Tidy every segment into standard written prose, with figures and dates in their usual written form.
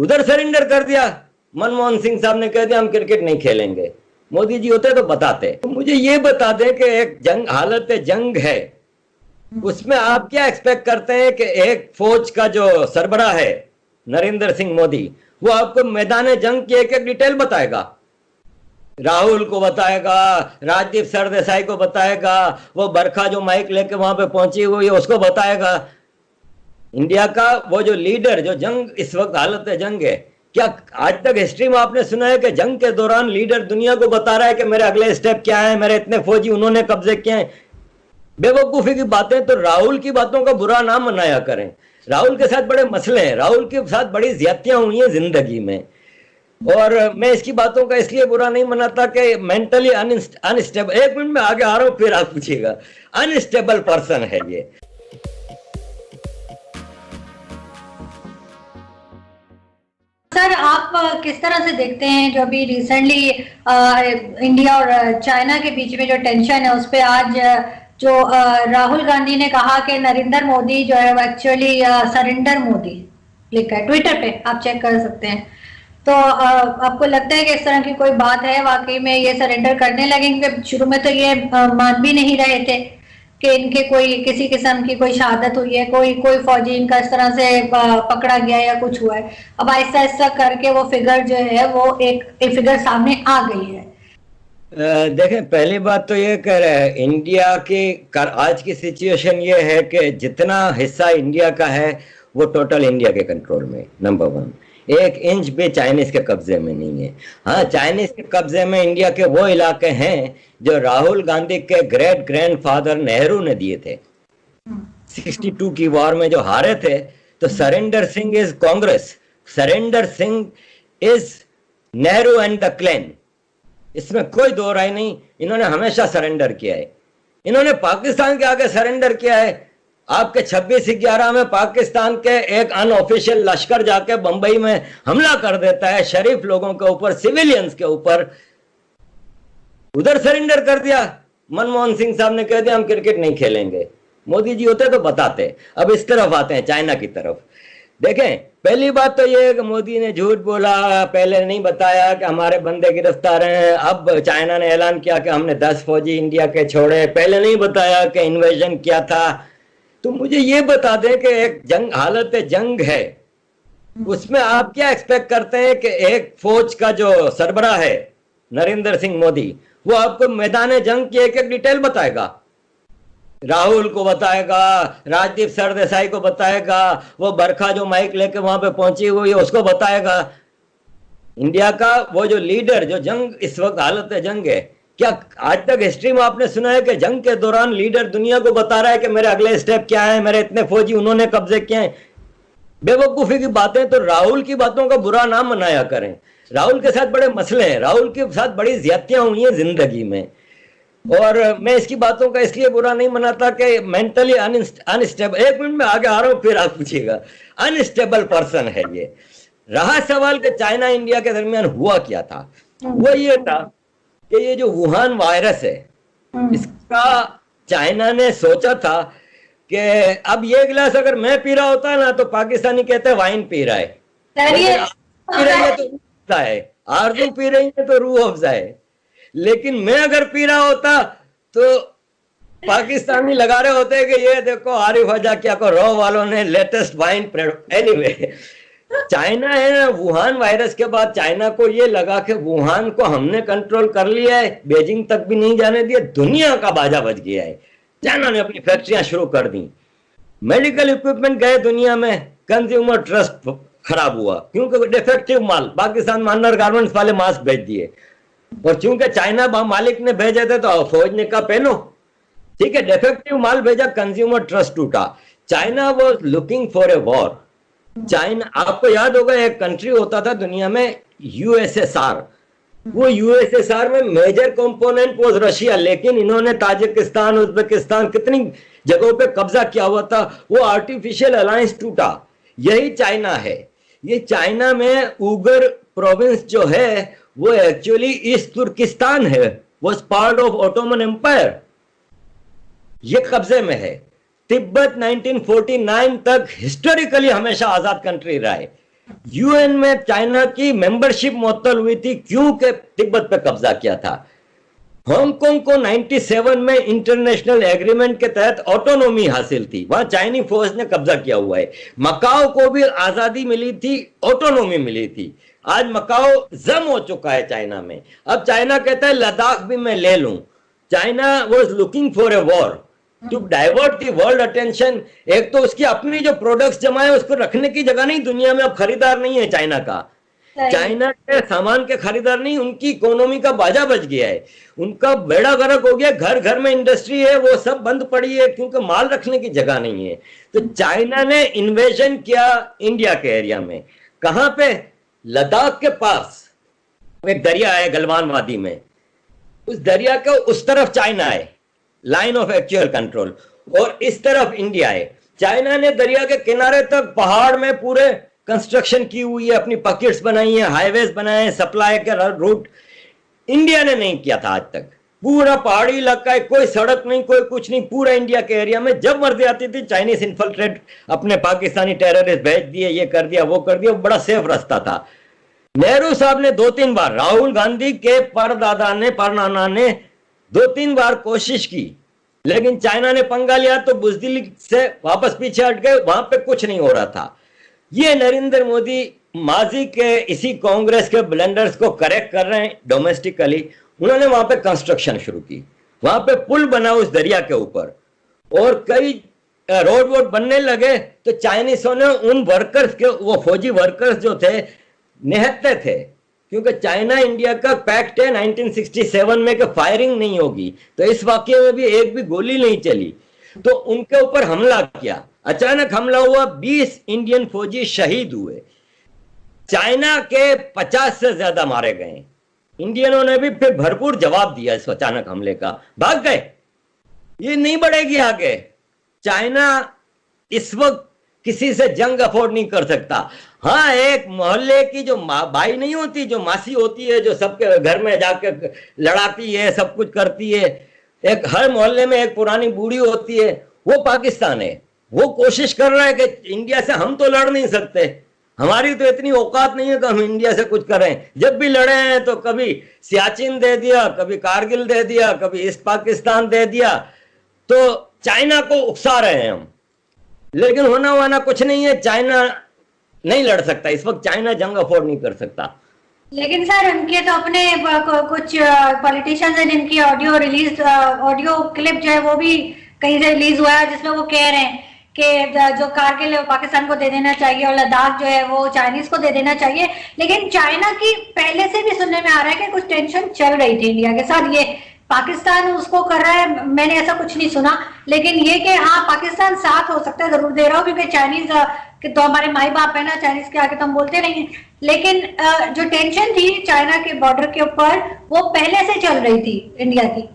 उधर सरेंडर कर दिया। मनमोहन सिंह साहब ने कह दिया हम क्रिकेट नहीं खेलेंगे। मोदी जी होते तो बताते। तो मुझे ये बता दें कि एक जंग, हालत जंग है, उसमें आप क्या एक्सपेक्ट करते हैं कि एक फौज का जो सरबराह है नरेंद्र सिंह मोदी, वो आपको मैदान जंग की एक एक डिटेल बताएगा? राहुल को बताएगा, राजदीप सरदेसाई को बताएगा, वो बरखा जो माइक लेके वहां पे पहुंची हुई है उसको बताएगा? इंडिया का वो जो लीडर, जो जंग इस वक्त हालत जंग है, क्या आज तक हिस्ट्री में आपने सुना है कि जंग के दौरान लीडर दुनिया को बता रहा है कि मेरे अगले स्टेप क्या है, मेरे इतने फौजी उन्होंने कब्जे किए हैं? बेवकूफी की बातें। तो राहुल की बातों का बुरा ना मनाया करें। राहुल के साथ बड़े मसले हैं, राहुल के साथ बड़ी ज्यादतियां हुई हैं जिंदगी में, और मैं इसकी बातों का इसलिए बुरा नहीं मनाता कि मेंटली अनस्टेबल, एक मिनट में आगे आ रहा हूं फिर आप पूछिएगा, अनस्टेबल पर्सन है ये। सर, आप किस तरह से देखते हैं जो अभी रिसेंटली इंडिया और चाइना के बीच में जो टेंशन है उस पे आज जो राहुल गांधी ने कहा कि नरेंद्र मोदी जो है वो एक्चुअली सरेंडर मोदी लिखा है ट्विटर पे, आप चेक कर सकते हैं। तो आपको लगता है कि इस तरह की कोई बात है वाकई में, ये सरेंडर करने लगेंगे? शुरू में तो ये मान भी नहीं रहे थे कि इनके कोई किसी किस्म की कोई शहादत हुई है, कोई कोई फौजी इनका इस तरह से पकड़ा गया या कुछ हुआ है। अब आहिस्ता आहिस्ता करके वो फिगर जो है वो एक फिगर सामने आ गई है। देखें, पहली बात तो ये कह रहे हैं इंडिया की आज की सिचुएशन ये है कि जितना हिस्सा इंडिया का है वो टोटल इंडिया के कंट्रोल में, नंबर वन। एक इंच भी चाइनीज के कब्जे में नहीं है। हाँ, चाइनीज के कब्जे में इंडिया के वो इलाके हैं जो राहुल गांधी के ग्रेट ग्रैंडफादर नेहरू ने दिए थे 62 की वॉर में जो हारे थे। तो surrender Singh is Congress, surrender Singh is Nehru and the clan, इसमें कोई दो राय नहीं। इन्होंने हमेशा सरेंडर किया है, इन्होंने पाकिस्तान के आगे सरेंडर किया है। आपके 26/11 में पाकिस्तान के एक अनऑफिशियल लश्कर जाके बंबई में हमला कर देता है शरीफ लोगों के ऊपर, सिविलियंस के ऊपर, उधर सरेंडर कर दिया। मनमोहन सिंह साहब ने कह दिया हम क्रिकेट नहीं खेलेंगे। मोदी जी होते तो बताते। अब इस तरफ आते हैं, चाइना की तरफ। देखें, पहली बात तो ये है कि मोदी ने झूठ बोला, पहले नहीं बताया कि हमारे बंदे गिरफ्तार हैं। अब चाइना ने ऐलान किया कि हमने 10 फौजी इंडिया के छोड़े, पहले नहीं बताया कि इन्वेजन क्या था। तो मुझे ये बता दें कि एक जंग, हालत जंग है, उसमें आप क्या एक्सपेक्ट करते हैं कि एक फौज का जो सरबराह है नरेंद्र सिंह मोदी, वो आपको मैदान जंग की एक एक डिटेल बताएगा? राहुल को बताएगा, राजदीप सरदेसाई को बताएगा, वो बरखा जो माइक लेके वहां पे पहुंची हुई है उसको बताएगा? इंडिया का वो जो लीडर, जो जंग इस वक्त हालत जंग है, क्या आज तक हिस्ट्री में आपने सुना है कि जंग के दौरान लीडर दुनिया को बता रहा है कि मेरे अगले स्टेप क्या है, मेरे इतने फौजी उन्होंने कब्जे किए हैं? बेवकूफी की बातें। तो राहुल की बातों का बुरा ना मनाया करें। राहुल के साथ बड़े मसले हैं, राहुल के साथ बड़ी ज्यादतियां हुई हैं जिंदगी में, और मैं इसकी बातों का इसलिए बुरा नहीं मनाता कि मेंटली अनस्टेबल, एक मिनट में आगे आ रहा हूं फिर आप पूछिएगा, अनस्टेबल पर्सन है ये। रहा सवाल कि चाइना इंडिया के दरमियान हुआ क्या था, वो ये था कि ये जो वुहान वायरस है, इसका चाइना ने सोचा था कि अब ये गिलास अगर मैं पी रहा होता ना तो पाकिस्तानी कहते हैं वाइन पी रहा है, पी रही है तो है, आरजू पी रही है तो रूह अफ़ज़ा है। लेकिन मैं अगर पी रहा होता तो पाकिस्तानी लगा रहे होते कि ये देखो आरिफ हजा क्या को रॉ वालों ने लेटेस्ट वाइन। एनीवे, चाइना है ना, वुहान वायरस के बाद चाइना को ये लगा कि वुहान को हमने कंट्रोल कर लिया है, बीजिंग तक भी नहीं जाने दिया, दुनिया का बाजा बज गया है। चाइना ने अपनी फैक्ट्रियां शुरू कर दी, मेडिकल इक्विपमेंट गए दुनिया में, कंज्यूमर ट्रस्ट खराब हुआ क्योंकि डिफेक्टिव माल, पाकिस्तान में अंडर गारमेंट्स वाले मास्क भेज दिए, और चूंकि चाइना मालिक ने भेजे थे तो फौज ने कहा पहनो, ठीक है, डिफेक्टिव माल भेजा, कंज्यूमर ट्रस्ट टूटा। China was looking for a war. China, आपको याद होगा एक कंट्री होता था दुनिया में यूएसएसआर, वो यूएसएसआर में मेजर कंपोनेंट वाज रशिया, लेकिन इन्होंने ताजिकिस्तान, उज्बेकिस्तान, कितनी जगहों पे कब्जा किया हुआ था, वो आर्टिफिशियल अलायंस टूटा। यही चाइना है। ये चाइना में उगर प्रोविंस जो है वो एक्चुअली ईस्ट तुर्किस्तान है, वो पार्ट ऑफ ऑटोमन एम्पायर, ये कब्जे में है। तिब्बत 1949 तक हिस्टोरिकली हमेशा आजाद कंट्री रहा है। यूएन में चाइना की मेंबरशिप मुअत्तल हुई थी, क्यों के तिब्बत पे कब्जा किया था। हांगकांग को 97 में इंटरनेशनल एग्रीमेंट के तहत ऑटोनॉमी हासिल थी, वहां चाइनीज फौज ने कब्जा किया हुआ है। मकाओ को भी आजादी मिली थी, ऑटोनॉमी मिली थी। आज मकाओ जम हो चुका है चाइना में। अब चाइना कहता है लद्दाख भी मैं ले लूं। China was looking for a war to divert the world attention. एक तो उसकी अपनी जो प्रोडक्ट्स जमा है उसको रखने की जगह नहीं, दुनिया में अब खरीदार नहीं है चाइना का। चाइना के सामान के खरीदार नहीं, उनकी इकोनॉमी का बाजा बच गया है, उनका बेड़ा गर्क हो गया। घर घर में इंडस्ट्री है, वो सब बंद पड़ी है क्योंकि माल रखने की जगह नहीं है। तो चाइना ने इन्वेजन किया इंडिया के एरिया में। कहां पे? लद्दाख के पास एक दरिया है गलवान वादी में, उस दरिया के उस तरफ चाइना है, लाइन ऑफ एक्चुअल कंट्रोल, और इस तरफ इंडिया है। चाइना ने दरिया के किनारे तक पहाड़ में पूरे कंस्ट्रक्शन की हुई है, अपनी पॉकेट्स बनाई है, हाईवेज बनाए हैं, सप्लाई के रूट। इंडिया ने नहीं किया था आज तक। पूरा पहाड़ी इलाका है, कोई सड़क नहीं, कोई कुछ नहीं, पूरा इंडिया के एरिया में जब मर्जी आती थी चाइनीज इन्फिल्ट्रेट अपने पाकिस्तानी टेररिस्ट भेज दिए, ये कर दिया वो कर दिया, बड़ा सेफ रास्ता था। नेहरू साहब ने 2-3 बार, राहुल गांधी के परदादा ने, परनाना ने 2-3 बार कोशिश की, लेकिन चाइना ने पंगा लिया तो बुजदिली से वापस पीछे हट गए, वहां पे कुछ नहीं हो रहा था। ये नरेंद्र मोदी माजी के इसी कांग्रेस के ब्लंडर्स को करेक्ट कर रहे हैं डोमेस्टिकली। उन्होंने वहां पे कंस्ट्रक्शन शुरू की, वहां पे पुल बना उस दरिया के ऊपर, और कई रोड वोड बनने लगे। तो चाइनीसों ने उन वर्कर्स के, वो फौजी वर्कर्स जो थे, निहत्ते थे, क्योंकि चाइना इंडिया का पैक्ट है 1967 में कि फायरिंग नहीं होगी। तो इस वाक्य में भी एक भी गोली नहीं चली, तो उनके ऊपर हमला किया। अचानक हमला हुआ, 20 इंडियन फौजी शहीद हुए, चाइना के 50 से ज्यादा मारे गए। इंडियनों ने भी फिर भरपूर जवाब दिया इस अचानक हमले का, भाग गए। ये नहीं बढ़ेगी आगे। चाइना इस वक्त किसी से जंग अफोर्ड नहीं कर सकता। हाँ, एक मोहल्ले की जो भाई नहीं होती, जो मासी होती है, जो सबके घर में जाके लड़ाती है, सब कुछ करती है, एक हर मोहल्ले में एक पुरानी बूढ़ी होती है, वो पाकिस्तान है। वो कोशिश कर रहा है कि इंडिया से हम तो लड़ नहीं सकते, हमारी तो इतनी औकात नहीं है कि हम इंडिया से कुछ करें। जब भी लड़े हैं तो कभी सियाचिन दे दिया, कभी कारगिल दे दिया, कभी ईस्ट पाकिस्तान दे दिया। तो चाइना को उकसा रहे हैं हम, लेकिन होना वाना कुछ नहीं है। चाइना नहीं लड़ सकता इस वक्त, चाइना जंग अफोर्ड नहीं कर सकता। लेकिन सर उनके तो अपने कुछ पॉलिटिशियंस हैं जिनकी ऑडियो क्लिप जो है वो भी कहीं से रिलीज हुआ है, जिसमें वो कह रहे हैं कि जो कारगिल पाकिस्तान को दे देना चाहिए और लद्दाख जो है वो चाइनीज को दे देना चाहिए। लेकिन चाइना की पहले से भी सुनने में आ रहा है कि कुछ टेंशन चल रही थी इंडिया के साथ, ये पाकिस्तान उसको कर रहा है, मैंने ऐसा कुछ नहीं सुना। लेकिन ये कि हाँ पाकिस्तान साथ हो सकता है, जरूर दे रहा हूँ, क्योंकि चाइनीज कि तो हमारे माई बाप है ना, चाइनीज के आगे तो हम बोलते नहीं। लेकिन जो टेंशन थी चाइना के बॉर्डर के ऊपर वो पहले से चल रही थी इंडिया की।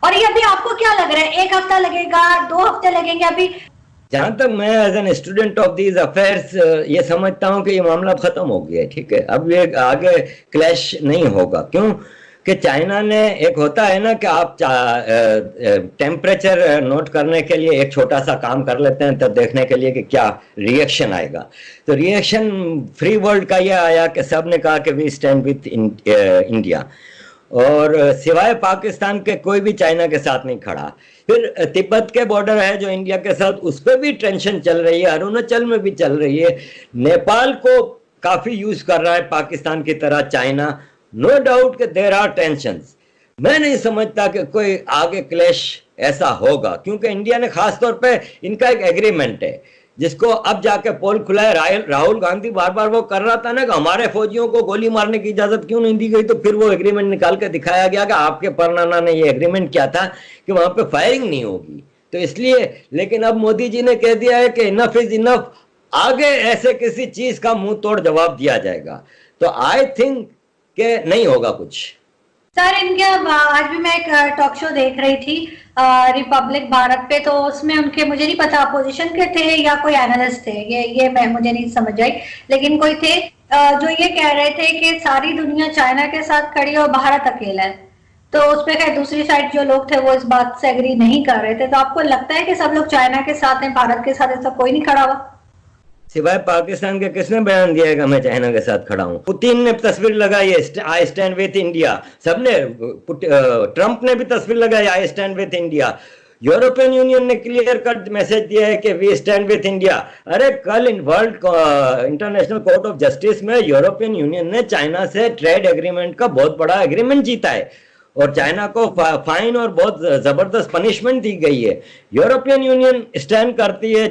और ये अभी आपको क्या लग रहा है, 1 हफ्ता लगेगा, 2 हफ्ते लगेंगे? अभी जहां तक मैं as an student of these affairs ये समझता हूं कि ये मामला खत्म हो गया है, ठीक है। अब ये आगे क्लैश नहीं होगा। क्यों कि चाइना ने, एक होता है ना कि आप टेम्परेचर नोट करने के लिए एक छोटा सा काम कर लेते हैं, तब देखने के लिए कि क्या रिएक्शन आएगा। तो रिएक्शन फ्री वर्ल्ड का यह आया कि सब ने कहा कि वी स्टैंड विथ इंडिया, और सिवाय पाकिस्तान के कोई भी चाइना के साथ नहीं खड़ा। फिर तिब्बत के बॉर्डर है जो इंडिया के साथ, उस पर भी टेंशन चल रही है, अरुणाचल में भी चल रही है। नेपाल को काफी यूज कर रहा है पाकिस्तान की तरह चाइना। नो डाउट कि देयर आर टेंशंस। मैं नहीं समझता कि कोई आगे क्लैश ऐसा होगा, क्योंकि इंडिया ने खास तौर पे, इनका एक एग्रीमेंट है जिसको अब जाके पोल खुला है। राहुल गांधी बार बार वो कर रहा था ना कि हमारे फौजियों को गोली मारने की इजाजत क्यों नहीं दी गई, तो फिर वो एग्रीमेंट निकाल के दिखाया गया कि आपके परनाना ने ये एग्रीमेंट किया था कि वहां पे फायरिंग नहीं होगी, तो इसलिए। लेकिन अब मोदी जी ने कह दिया है कि इनफ इज इनफ, आगे ऐसे किसी चीज का मुंह तोड़ जवाब दिया जाएगा। तो आई थिंक कि नहीं होगा कुछ। सर इनके आज भी मैं एक टॉक शो देख रही थी रिपब्लिक भारत पे, तो उसमें उनके, मुझे नहीं पता अपोजिशन के थे या कोई एनालिस्ट थे, ये मैं मुझे नहीं समझ आई, लेकिन कोई थे जो ये कह रहे थे कि सारी दुनिया चाइना के साथ खड़ी है और भारत अकेला है। तो उस पर खैर दूसरी साइड जो लोग थे वो इस बात से एग्री नहीं कर रहे थे। तो आपको लगता है कि सब लोग चाइना के साथ हैं, भारत के साथ ऐसा कोई नहीं खड़ा हुआ? सिवाय पाकिस्तान के किसने बयान दिया है कि मैं चाइना के साथ खड़ा हूं? पुतिन ने तस्वीर लगाई है, आई स्टैंड विथ इंडिया। सबने, ट्रंप ने भी तस्वीर लगाई, I stand with India. European union ने क्लियर कट मैसेज दिया है कि वी स्टैंड विथ इंडिया। अरे कल in world international court of justice में यूरोपियन यूनियन ने चाइना से ट्रेड एग्रीमेंट का बहुत बड़ा एग्रीमेंट जीता है और चाइना को फाइन और बहुत जबरदस्त पनिशमेंट दी गई है। यूरोपियन यूनियन स्टैंड करती है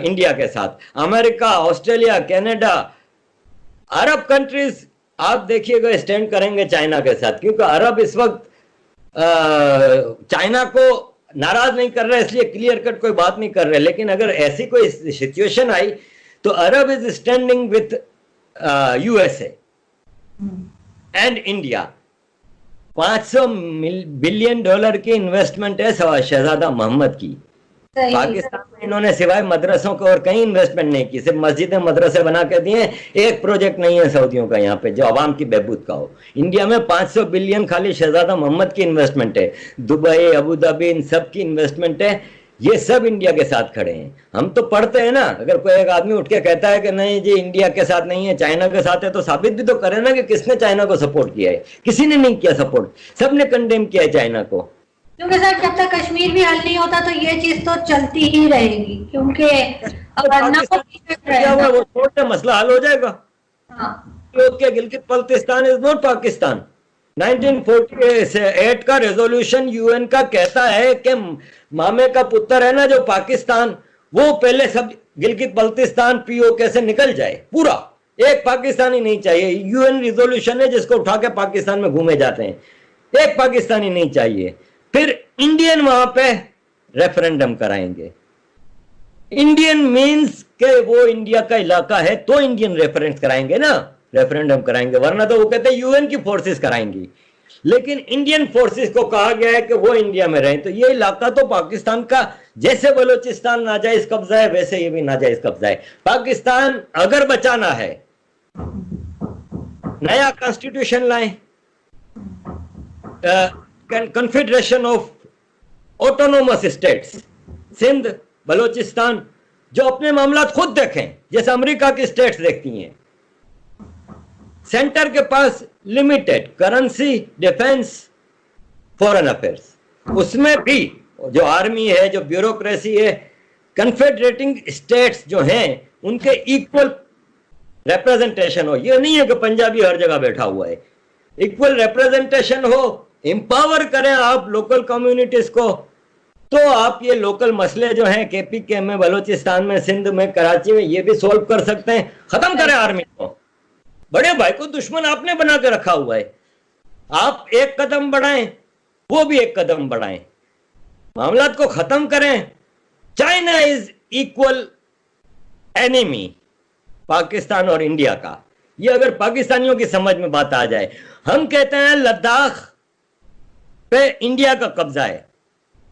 इंडिया के साथ। अमेरिका, ऑस्ट्रेलिया, कनाडा, अरब कंट्रीज आप देखिएगा स्टैंड करेंगे चाइना के साथ, क्योंकि अरब इस वक्त चाइना को नाराज नहीं कर रहे, इसलिए क्लियर कट कोई बात नहीं कर रहे। लेकिन अगर ऐसी कोई सिचुएशन आई तो Arab is standing with USA and India. $500 billion की इन्वेस्टमेंट है शहजादा मोहम्मद की। पाकिस्तान में इन्होंने सिवाय मदरसों को और कहीं इन्वेस्टमेंट नहीं की, सिर्फ मस्जिदें मदरसे बना के दिए। एक प्रोजेक्ट नहीं है सऊदियों का यहाँ पे जो आवाम की बहबूद का हो। इंडिया में 500 बिलियन खाली शहजादा मोहम्मद की इन्वेस्टमेंट है, दुबई, अबू धाबी, इन सब की इन्वेस्टमेंट है। ये सब इंडिया के साथ खड़े हैं। हम तो पढ़ते हैं ना, अगर कोई एक आदमी उठ के कहता है कि नहीं जी इंडिया के साथ नहीं है, चाइना के साथ है, तो साबित भी तो करे ना कि किसने चाइना को सपोर्ट किया है। किसी ने नहीं किया सपोर्ट, सबने कंडेम किया है चाइना को। क्योंकि सर जब तक कश्मीर भी हल नहीं होता तो ये चीज तो चलती ही रहेगी, क्योंकि वो छोटे मसला हल हो जाएगा। Gilgit Baltistan is not Pakistan. 1948 का रेजोल्यूशन यूएन का कहता है कि मामे का पुत्र है ना जो पाकिस्तान, वो पहले सब गिलगित बल्तिस्तान पीओके से निकल जाए पूरा। एक पाकिस्तानी नहीं चाहिए। यूएन रिजोल्यूशन है जिसको उठा के पाकिस्तान में घूमे जाते हैं। एक पाकिस्तानी नहीं चाहिए। फिर इंडियन वहां पे रेफरेंडम कराएंगे। इंडियन मींस के वो इंडिया का इलाका है तो इंडियन रेफरेंस कराएंगे ना, रेफरेंडम कराएंगे, वरना तो वो कहते हैं यूएन की फोर्सेस कराएंगी। लेकिन इंडियन फोर्सेस को कहा गया है कि वो इंडिया में रहें, तो ये इलाका तो पाकिस्तान का, जैसे बलूचिस्तान नाजायज कब्जा है वैसे ये भी नाजायज कब्जा है। पाकिस्तान अगर बचाना है, नया कॉन्स्टिट्यूशन लाएं, confederation of autonomous states, Sindh, Balochistan, जो अपने मामला खुद देखें जैसे अमेरिका की स्टेट्स देखती हैं। सेंटर के पास limited currency, defence, foreign affairs, उसमें भी जो आर्मी है, जो ब्यूरोक्रेसी है, कन्फेडरेटिंग स्टेट्स जो हैं उनके इक्वल रिप्रेजेंटेशन हो। ये नहीं है कि पंजाबी हर जगह बैठा हुआ है, इक्वल रिप्रेजेंटेशन हो। एम्पावर करें आप लोकल कम्युनिटीज को, तो आप ये लोकल मसले जो हैं केपीके में, बलूचिस्तान में, सिंध में, कराची में, ये भी सोल्व कर सकते हैं। खत्म करें आर्मी को। बड़े भाई को दुश्मन आपने बना के रखा हुआ है। आप एक कदम बढ़ाएं, वो भी एक कदम बढ़ाएं, मामला को खत्म करें। China is equal enemy Pakistan और इंडिया का। ये अगर पाकिस्तानियों की समझ में बात आ जाए। हम कहते हैं लद्दाख पे इंडिया का कब्जा है,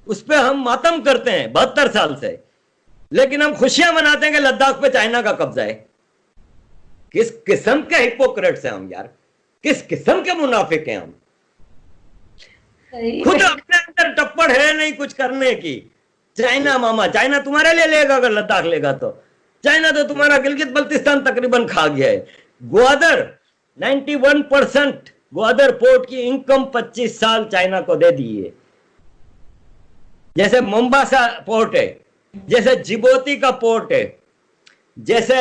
उस पे हम मातम करते हैं 72 साल से, लेकिन हम खुशियां मनाते हैं कि लद्दाख पे चाइना का कब्जा है। किस किस्म के हिपोक्रेट्स हैं हम यार, किस किस्म के मुनाफिक हैं हम। खुद अपने अंदर टप्पड़ है नहीं कुछ करने की। चाइना मामा, चाइना तुम्हारे लिए लेगा अगर लद्दाख लेगा तो। चाइना तो तुम्हारा गिलगित बल्तिस्तान तकरीबन खा गया है। ग्वादर 91% ग्वादर पोर्ट की इनकम 25 साल चाइना को दे दी है। जैसे मोम्बासा पोर्ट है, जैसे जिबोती का पोर्ट है, जैसे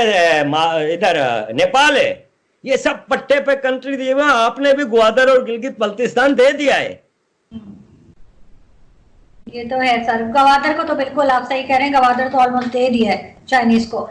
इधर नेपाल है, ये सब पट्टे पे कंट्री दिए हुए। आपने भी ग्वादर और गिलगित बल्तिस्तान दे दिया है। ये तो है सर, गवादर को तो बिल्कुल आप सही कह रहे हैं, गवादर तो ऑलमोस्ट दे दिया है चाइनीज को।